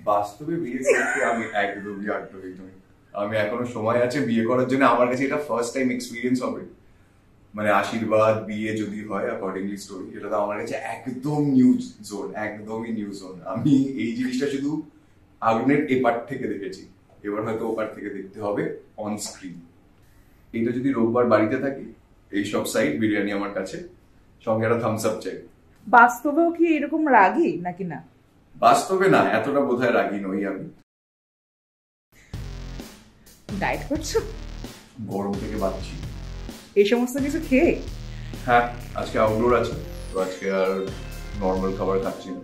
বাস্তবে বিয়ে করতে আমি একদমই আগ্রহী নই। আমি এখনো সময় আছে বিয়ে করার জন্য। আমার কাছে এটা ফার্স্ট টাইম এক্সপিরিয়েন্স হবে, মানে আশীর্বাদ বিয়ে যদি হয় অ্যাকর্ডিংলি স্টোরি, এটা তো আমার কাছে একদম নিউ জোন, একদমই নিউ জোন। আমি এই জিনিসটা শুধু আগুনের এপার থেকে দেখেছি, এবার হয়তো ওপার থেকে দেখতে হবে অন স্ক্রিন। এটা যদি রোববার বাড়িতে থাকি, এইসব সাইড বিরিয়ানি আমার কাছে, সঙ্গে একটা থামস আপ চাই। বাস্তবেও কি এরকম রাগী নাকি না? বাস্তবে না, এতটা বোধহয় রাগী নই আমি। ডায়েট করছো? গরম থেকে বাঁচছি এই সমস্ত কিছু খেয়ে? হ্যাঁ, আজকে আউটডোর আছে তো আজকে আর নর্মাল খাবার খাচ্ছি না।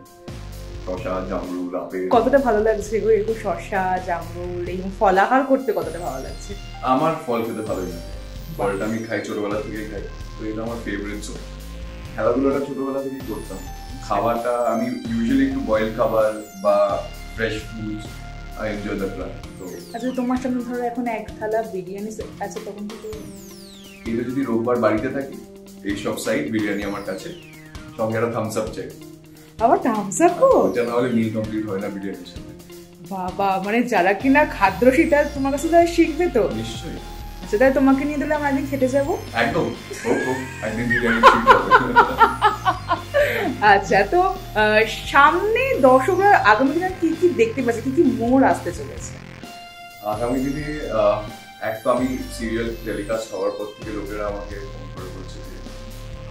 শশা, জামরুল, আপেল। কতটা ভালো লাগছে গো এরকম শশা, জামরুল এই ফলাহার করতে? কতটা ভালো লাগছে? আমার ফল খেতে ভালোই লাগে। ফলটা আমি খাই, ছোটবেলা থেকেই খাই, তো এটা আমার ফেভারিট জোন। খেলাধুলাটা ছোটবেলা থেকেই করতাম। খাবারটা আমি ইউজুয়ালি একটু বয়েল খাবার বা fresh foods I enjoy that plan. তো আচ্ছা, তোমার সামনে ধরো এখন এক থালা বিরিয়ানি আছে, তখন তো এটা যদি রোববার বাড়িতে থাকি, এইসব সাইড বিরিয়ানি আমার কাছে, সঙ্গে একটা থামস আপ চাই। আবার থামস আপ? ওটা না হলে মিল কমপ্লিট হয় না বিরিয়ানির সাথে। বাবা, মানে যারা কিনা খাদ্যরসিতা তোমার কাছে তারা শিখবে তো নিশ্চয়ই। আচ্ছা, তাই তোমাকে নিয়ে দিলে আমরা একদিন খেতে যাবো। একদম, একদিন বিরিয়ানি। আচ্ছা, তো সামনে দর্শকরা আগামী দিনে কি কি দেখতে পাচ্ছে, কি কি মোড় আসতে চলেছে? আগামী দিনে এক তো আমি সিরিয়াল টেলিকাস্ট হওয়ার পর থেকে লোকেরা আমাকে ফোন করে বলছে যে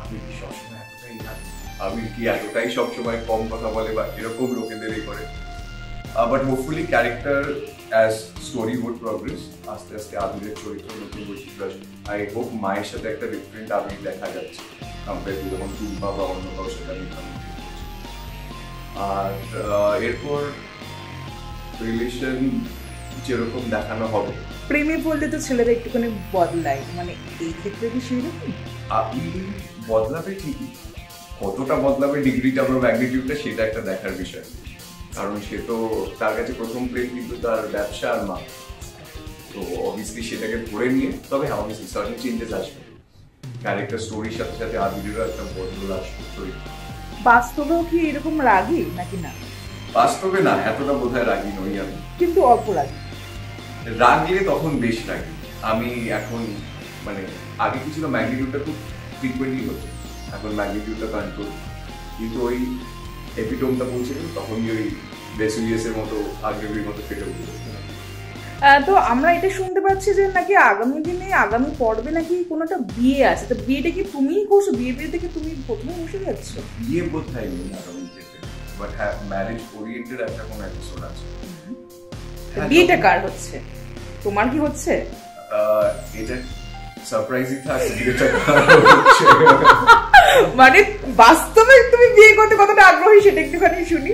আমি কি সবসময় এতটাই জানি, আমি কি এতটাই সবসময় কম কথা বলে, বা এরকম লোকেদের এই করে। But hopefully character as story would progress, আস্তে আস্তে আবিরের চরিত্র নতুন বৈচিত্র্য আসবে। আই হোপ মায়ের সাথে একটা ডিফারেন্ট আবির দেখা যাচ্ছে কম্পেয়ার টু যখন টুম্পা বা অন্য কারোর সাথে আমি করছি। আর এরপর রিলেশন যেরকম দেখানো হবে। প্রেমে পড়লে তো ছেলেরা একটুখানি বদলায়, মানে এই ক্ষেত্রে কি সেরকম? আপনি বদলাবে ঠিকই, কতটা বদলাবে, ডিগ্রিটা বা ম্যাগনিটিউডটা সেটা একটা দেখার বিষয়। কারণ সে তো, তার কাছে প্রথম প্রেম কিন্তু তার ব্যবসা আর মা, তো অবভিয়াসলি সেটাকে ধরে নিয়ে, তবে হ্যাঁ অবভিয়াসলি সার্টেন চেঞ্জেস আসবে। ক্যারেক্টার স্টোরির সাথে সাথে আবিরেরও একটা বদল আসবে চরিত্র। বাস্তবেও কি এরকম রাগী নাকি না? বাস্তবে না, এতটা বোধহয় রাগী নই আমি, কিন্তু অল্প রাগী। রাগলে তখন বেশ রাগি। আমি এখন মানে আগে কি ছিল, ম্যাগনিটিউডটা খুব ফ্রিকুয়েন্টলি হতো, এখন ম্যাগনিটিউডটা কন্ট্রোল, কিন্তু ওই এপিটোমটা পৌঁছে গেল তখনই ওই বেসুইয়েসের মতো আগ্রহীর মতো ফেটে উঠল। তো আমরা এটা শুনতে পাচ্ছি যে নাকি আগামী দিনে, আগামী পর্বে নাকি কোনো একটা বিয়ে আছে, তো বিয়েটা কি তুমিই করছো? বিয়ে থেকে তুমি প্রথমে বসে যাচ্ছ? বিয়ে বোধহয় নেই আগামী বিয়েতে, বাট হ্যাঁ ম্যারেজ ওরিয়েন্টেড একটা কোনো এপিসোড আছে। বিয়েটা কার হচ্ছে? তোমার কি হচ্ছে? এটা সারপ্রাইজিং থাকছে, বিয়েটা মানে বাস্তবে তুমি বিয়ে করতে কতটা আগ্রহী সেটা একটুখানি শুনি।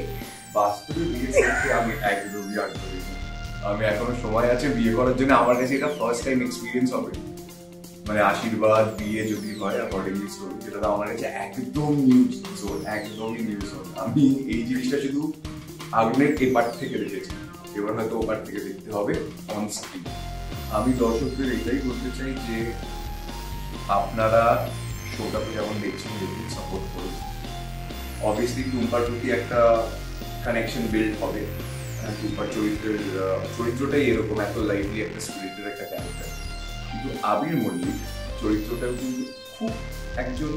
বাস্তবে বিয়ে করতে আমি একদমই আগ্রহী নই। আমি এখনো সময় আছে বিয়ে করার জন্য। আমার কাছে এটা ফার্স্ট টাইম এক্সপিরিয়েন্স হবে, মানে আশীর্বাদ বিয়ে যদি হয় অ্যাকর্ডিংলি স্টোরি, এটা তো আমার কাছে একদম নিউ জোন, একদমই নিউ জোন। আমি এই জিনিসটা শুধু আগুনের এপার থেকে দেখেছি, এবার হয়তো ওপার থেকে দেখতে হবে অন স্ক্রিন। আমি দর্শকদের এটাই বলতে চাই যে আপনারা শোটাকে যেমন দেখছেন দেখুন, সাপোর্ট করুন। অবভিয়াসলি টুম্পার প্রতি একটা কানেকশন বিল্ড হবে, টুম্পার চরিত্রটাই এরকম, এত লাইভলি একটা স্পিরিটের একটা ক্যারেক্টার। কিন্তু আবির মল্লিক চরিত্রটাও কিন্তু খুব একজন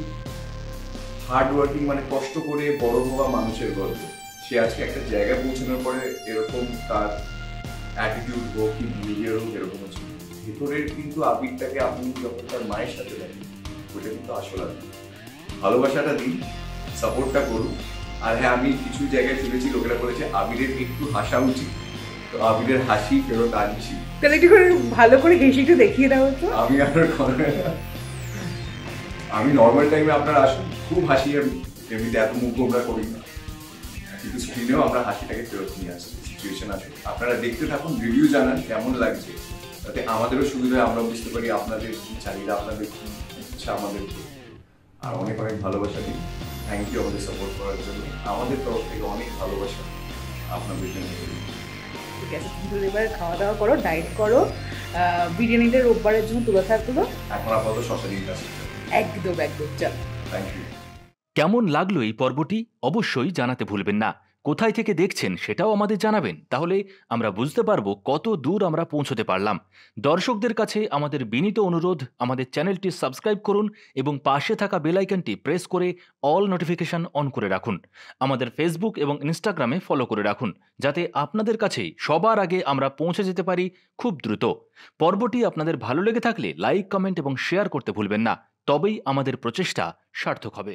হার্ড ওয়ার্কিং, মানে কষ্ট করে বড় হওয়া মানুষের গল্প। সে আজকে একটা জায়গায় পৌঁছানোর পরে এরকম তার অ্যাটিটিউড হোক কি বিহেভিয়ার হোক এরকম হচ্ছে। ভেতরের কিন্তু আবিরটাকে আপনি যখন তার মায়ের সাথে দেখেন, ওটা কিন্তু আসল আবির। ভালোবাসাটা দিন, সাপোর্টটা করুন। আর হ্যাঁ, আমি কিছু জায়গায় শুনেছি লোকেরা বলেছে আবিরের একটু হাসা উচিত, তো আবিরের হাসি ফেরত আনছি। তাহলে একটু করে ভালো করে হেসে একটু দেখিয়ে দাও তো। আমি আর আমি নর্মাল টাইমে আপনারা আসুন, খুব হাসি, আমি এমনিতে এত মুখ গোমরা করি না, কিন্তু স্ক্রিনেও আমরা হাসিটাকে ফেরত নিয়ে আসছি। সিচুয়েশন আছে, আপনারা দেখতে থাকুন, রিভিউ জানান কেমন লাগছে, তাতে আমাদেরও সুবিধা হয়, আমরা বুঝতে পারি আপনাদের কি চাহিদা, আপনাদের কি ইচ্ছা আমাদেরকে। আর অনেক অনেক ভালোবাসা দিন। থ্যাংক ইউ আমাদের সাপোর্ট করার জন্য। আমাদের তরফ থেকে অনেক ভালোবাসা আপনাদের জন্য। ঠিক আছে, তুমি এবার খাওয়া দাওয়া করো, ডায়েট করো, বিরিয়ানিটা রোববারের জন্য তুলে থাকলো। এখন আপাতত শশা দিন কাছে। একদম একদম, চল। Thank you. কেমন লাগলো এই পর্বটি অবশ্যই জানাতে ভুলবেন না। কোথায় থেকে দেখছেন সেটাও আমাদের জানাবেন, তাহলে আমরা বুঝতে পারবো কত দূর আমরা পৌঁছতে পারলাম। দর্শকদের কাছে আমাদের বিনীত অনুরোধ, আমাদের চ্যানেলটি সাবস্ক্রাইব করুন এবং পাশে থাকা বেল আইকনটি প্রেস করে অল নোটিফিকেশন অন করে রাখুন। আমাদের ফেসবুক এবং ইনস্টাগ্রামে ফলো করে রাখুন, যাতে আপনাদের কাছে সবার আগে আমরা পৌঁছে যেতে পারি খুব দ্রুত। পর্বটি আপনাদের ভালো লেগে থাকলে লাইক, কমেন্ট এবং শেয়ার করতে ভুলবেন না, তবেই আমাদের প্রচেষ্টা সার্থক হবে।